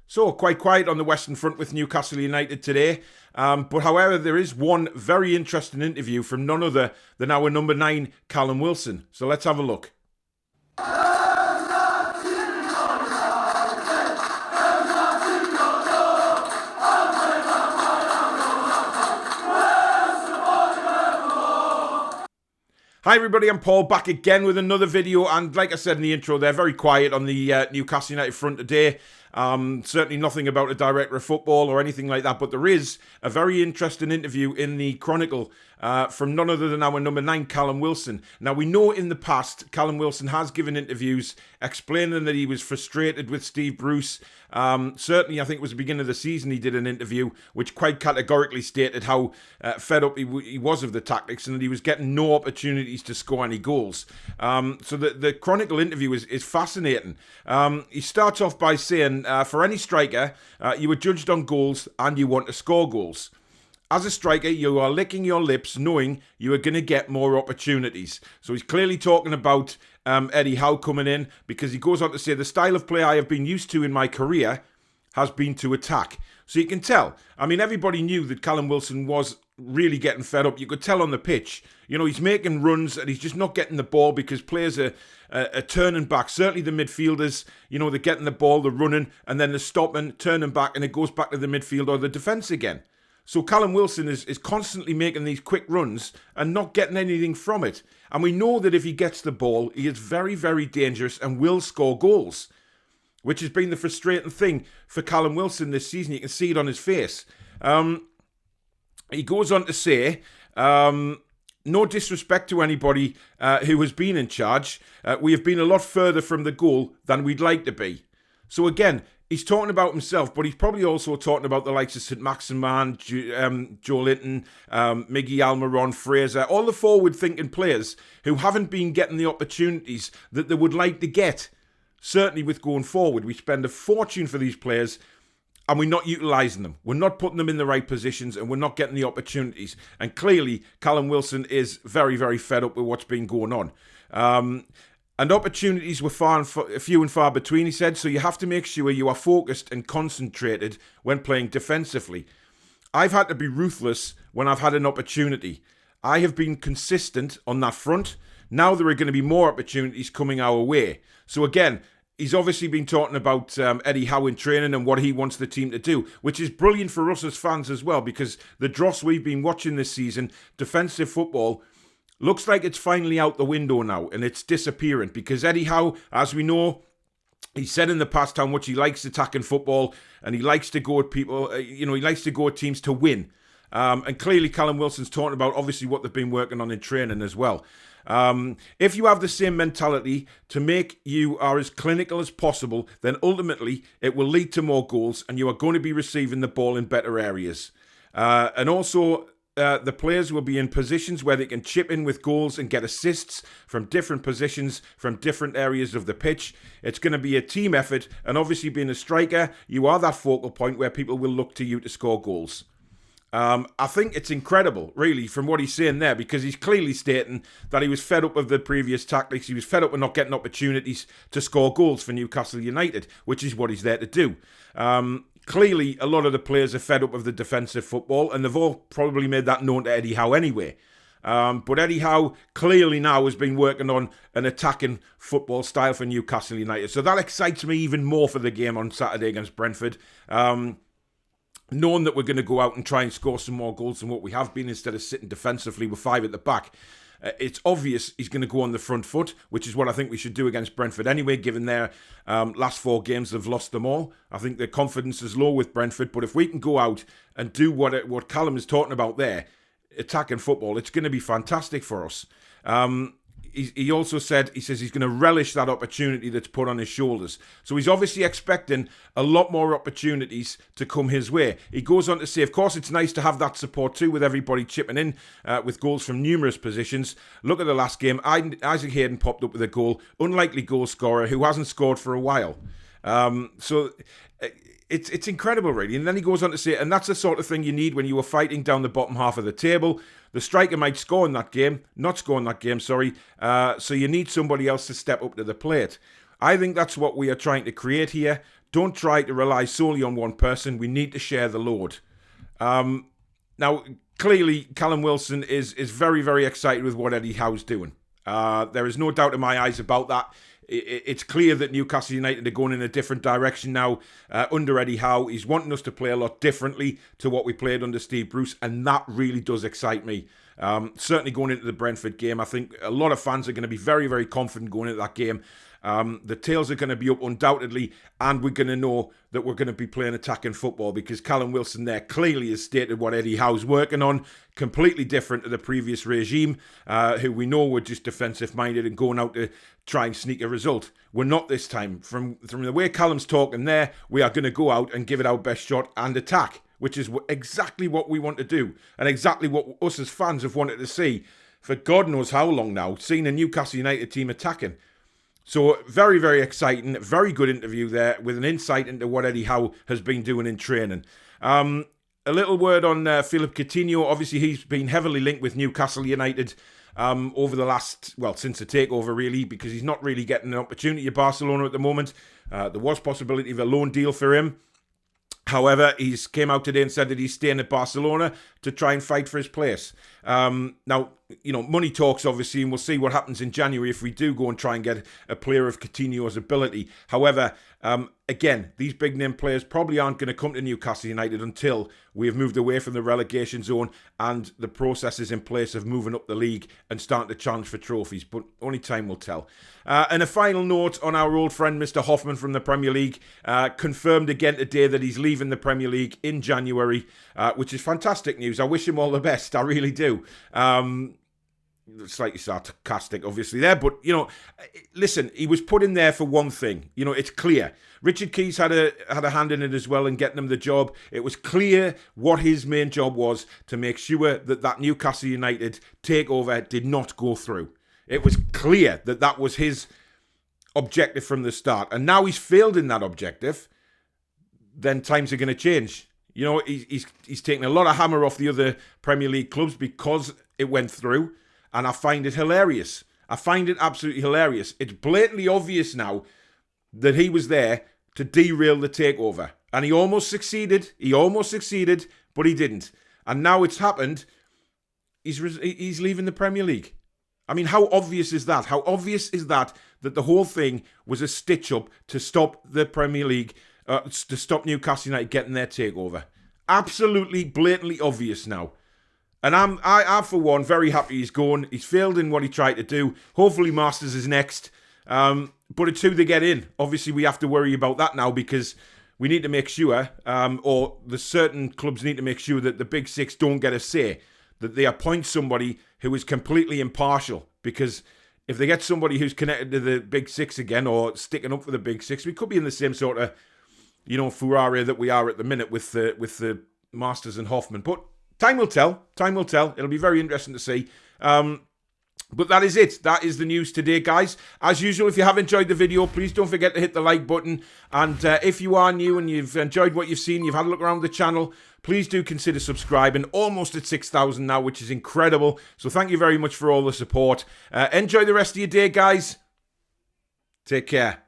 So, quite quiet on the Western Front with Newcastle United today. But however, there is one very interesting interview from none other than our number 9, Callum Wilson. So let's have a look. Hi everybody, I'm Paul, back again with another video, and like I said in the intro, they're very quiet on the Newcastle United front today. Certainly nothing about a director of football or anything like that, but there is a very interesting interview in the Chronicle from none other than our number 9, Callum Wilson. Now, we know in the past, Callum Wilson has given interviews explaining that he was frustrated with Steve Bruce. Certainly, I think it was the beginning of the season he did an interview which quite categorically stated how fed up he was of the tactics and that he was getting no opportunities to score any goals. So the Chronicle interview is fascinating. He starts off by saying, for any striker, you are judged on goals and you want to score goals. As a striker, you are licking your lips knowing you are going to get more opportunities. So he's clearly talking about Eddie Howe coming in, because he goes on to say, the style of play I have been used to in my career has been to attack. So you can tell. I mean, everybody knew that Callum Wilson was really getting fed up. You could tell on the pitch. You know, he's making runs and he's just not getting the ball because players are turning back. Certainly the midfielders, you know, they're getting the ball, they're running, and then they're stopping, turning back, and it goes back to the midfield or the defence again. So Callum Wilson is constantly making these quick runs and not getting anything from it. And we know that if he gets the ball, he is very, very dangerous and will score goals, which has been the frustrating thing for Callum Wilson this season. You can see it on his face. He goes on to say, no disrespect to anybody who has been in charge. We have been a lot further from the goal than we'd like to be. So again, he's talking about himself, but he's probably also talking about the likes of St Maximin, Joe Linton, Miggy Almiron, Fraser, all the forward-thinking players who haven't been getting the opportunities that they would like to get. Certainly with going forward, we spend a fortune for these players and we're not utilising them. We're not putting them in the right positions and we're not getting the opportunities. And clearly, Callum Wilson is very, very fed up with what's been going on. And opportunities were few and far between, he said, so you have to make sure you are focused and concentrated when playing defensively. I've had to be ruthless when I've had an opportunity. I have been consistent on that front. Now there are going to be more opportunities coming our way. So again, he's obviously been talking about Eddie Howe in training and what he wants the team to do, which is brilliant for us as fans as well, because the dross we've been watching this season, defensive football, looks like it's finally out the window now and it's disappearing, because Eddie Howe, as we know, he said in the past how much he likes attacking football and he likes to go at people, he likes to go at teams to win. And clearly Callum Wilson's talking about obviously what they've been working on in training as well. If you have the same mentality to make you are as clinical as possible, then ultimately it will lead to more goals and you are going to be receiving the ball in better areas. And also, the players will be in positions where they can chip in with goals and get assists from different positions, from different areas of the pitch. It's going to be a team effort, and obviously being a striker, you are that focal point where people will look to you to score goals. I think it's incredible, really, from what he's saying there, because he's clearly stating that he was fed up with the previous tactics. He was fed up with not getting opportunities to score goals for Newcastle United, which is what he's there to do. Clearly, a lot of the players are fed up of the defensive football, and they've all probably made that known to Eddie Howe anyway. But Eddie Howe clearly now has been working on an attacking football style for Newcastle United. So that excites me even more for the game on Saturday against Brentford. Knowing that we're going to go out and try and score some more goals than what we have been instead of sitting defensively with 5 at the back. It's obvious he's going to go on the front foot, which is what I think we should do against Brentford anyway, given their last 4 games they've lost them all. I think their confidence is low with Brentford, but if we can go out and do what Callum is talking about there, attacking football, it's going to be fantastic for us. He also said, he says he's going to relish that opportunity that's put on his shoulders. So he's obviously expecting a lot more opportunities to come his way. He goes on to say, of course, it's nice to have that support too, with everybody chipping in with goals from numerous positions. Look at the last game. Isaac Hayden popped up with a goal. Unlikely goal scorer who hasn't scored for a while. It's incredible, really. And then he goes on to say, and that's the sort of thing you need when you are fighting down the bottom half of the table. The striker might score in that game, not score in that game, sorry. So you need somebody else to step up to the plate. I think that's what we are trying to create here. don't try to rely solely on one person. We need to share the load. Now, clearly, Callum Wilson is very, very excited with what Eddie Howe's doing. There is no doubt in my eyes about that. It's clear that Newcastle United are going in a different direction now under Eddie Howe. He's wanting us to play a lot differently to what we played under Steve Bruce, and that really does excite me. Certainly going into the Brentford game, I think a lot of fans are going to be very, very confident going into that game. The tails are going to be up undoubtedly, and we're going to know that we're going to be playing attacking football because Callum Wilson there clearly has stated what Eddie Howe's working on, completely different to the previous regime, who we know were just defensive-minded and going out to try and sneak a result. We're not this time. From the way Callum's talking there, we are going to go out and give it our best shot and attack, which is exactly what we want to do and exactly what us as fans have wanted to see for God knows how long now, seeing a Newcastle United team attacking. So very, very exciting, very good interview there with an insight into what Eddie Howe has been doing in training. A little word on Philip Coutinho. Obviously, he's been heavily linked with Newcastle United over the last, well, since the takeover really, because he's not really getting an opportunity at Barcelona at the moment. There was possibility of a loan deal for him. However, he's came out today and said that he's staying at Barcelona to try and fight for his place. Now, you know, money talks, obviously, and we'll see what happens in January if we do go and try and get a player of Coutinho's ability. However, again, these big-name players probably aren't going to come to Newcastle United until we have moved away from the relegation zone and the process is in place of moving up the league and starting to challenge for trophies. But only time will tell. And a final note on our old friend, Mr. Hoffman from the Premier League. Confirmed again today that he's leaving the Premier League in January, which is fantastic news. I wish him all the best. I really do. Slightly sarcastic, obviously, there. But, you know, listen, he was put in there for one thing. You know, it's clear. Richard Keys had a hand in it as well in getting him the job. It was clear what his main job was, to make sure that Newcastle United takeover did not go through. It was clear that that was his objective from the start. And now he's failed in that objective, then times are going to change. You know, he's taken a lot of hammer off the other Premier League clubs because it went through. And I find it hilarious. I find it absolutely hilarious. It's blatantly obvious now that he was there to derail the takeover. And he almost succeeded. But he didn't. And now it's happened. He's leaving the Premier League. I mean, how obvious is that? How obvious is that the whole thing was a stitch-up to stop the Premier League, to stop Newcastle United getting their takeover? Absolutely, blatantly obvious now. And I for one, very happy he's gone. He's failed in what he tried to do. Hopefully Masters is next. But it's who they get in. Obviously, we have to worry about that now because we need to make sure, or the certain clubs need to make sure that the Big Six don't get a say, that they appoint somebody who is completely impartial. Because if they get somebody who's connected to the Big Six again or sticking up for the Big Six, we could be in the same sort of, you know, furore that we are at the minute with the Masters and Hoffman. But time will tell. Time will tell. It'll be very interesting to see. But that is it. That is the news today, guys. As usual, if you have enjoyed the video, please don't forget to hit the like button. And if you are new and you've enjoyed what you've seen, you've had a look around the channel, please do consider subscribing. Almost at 6,000 now, which is incredible. So thank you very much for all the support. Enjoy the rest of your day, guys. Take care.